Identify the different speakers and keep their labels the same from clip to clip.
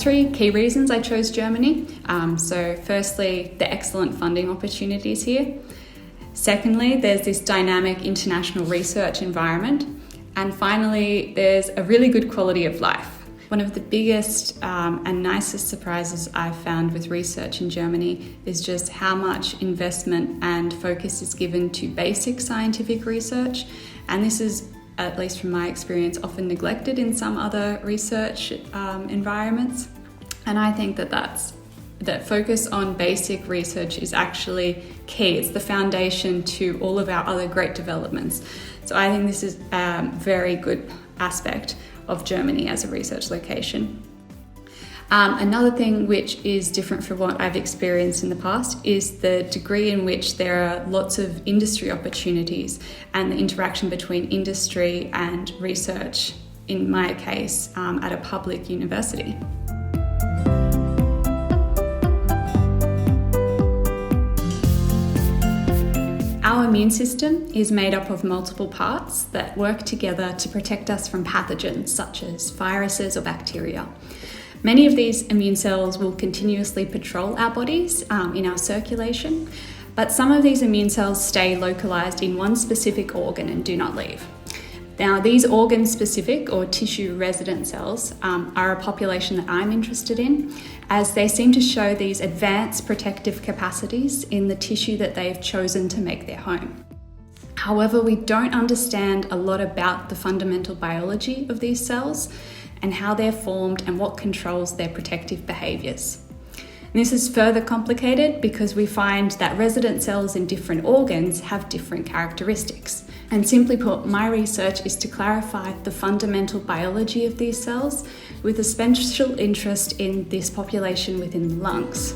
Speaker 1: three key reasons I chose Germany. So firstly, the excellent funding opportunities here. Secondly, there's this dynamic international research environment. And finally, there's a really good quality of life. One of the biggest and nicest surprises I've found with research in Germany is just how much investment and focus is given to basic scientific research. And this is, at least from my experience, often neglected in some other research environments. And I think that focus on basic research is actually key. It's the foundation to all of our other great developments. So I think this is a very good aspect of Germany as a research location. Another thing which is different from what I've experienced in the past is the degree in which there are lots of industry opportunities and the interaction between industry and research, in my case, at a public university. Our immune system is made up of multiple parts that work together to protect us from pathogens such as viruses or bacteria. Many of these immune cells will continuously patrol our bodies in our circulation, but some of these immune cells stay localized in one specific organ and do not leave. Now, these organ-specific or tissue-resident cells are a population that I'm interested in, as they seem to show these advanced protective capacities in the tissue that they've chosen to make their home. However, we don't understand a lot about the fundamental biology of these cells and how they're formed and what controls their protective behaviors. This is further complicated because we find that resident cells in different organs have different characteristics. And simply put, my research is to clarify the fundamental biology of these cells with a special interest in this population within the lungs.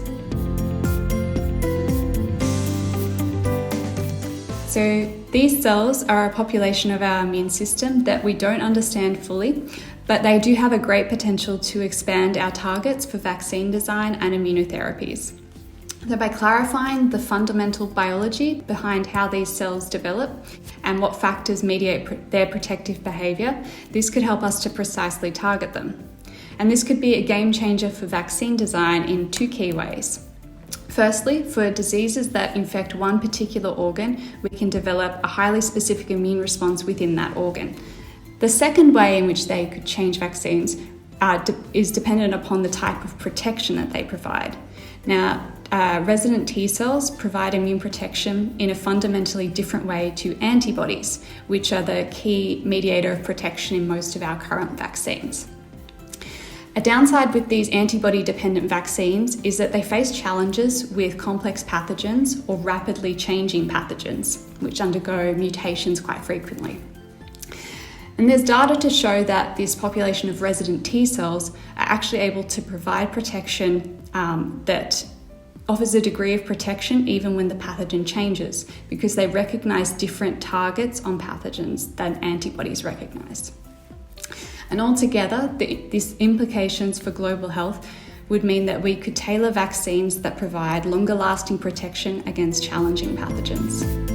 Speaker 1: So these cells are a population of our immune system that we don't understand fully, but they do have a great potential to expand our targets for vaccine design and immunotherapies. So by clarifying the fundamental biology behind how these cells develop and what factors mediate their protective behavior, this could help us to precisely target them. And this could be a game changer for vaccine design in two key ways. Firstly, for diseases that infect one particular organ, we can develop a highly specific immune response within that organ. The second way in which they could change vaccines is dependent upon the type of protection that they provide. Now, resident T cells provide immune protection in a fundamentally different way to antibodies, which are the key mediator of protection in most of our current vaccines. A downside with these antibody-dependent vaccines is that they face challenges with complex pathogens or rapidly changing pathogens, which undergo mutations quite frequently. And there's data to show that this population of resident T cells are actually able to provide protection that offers a degree of protection even when the pathogen changes, because they recognize different targets on pathogens than antibodies recognize. And altogether, these implications for global health would mean that we could tailor vaccines that provide longer lasting protection against challenging pathogens.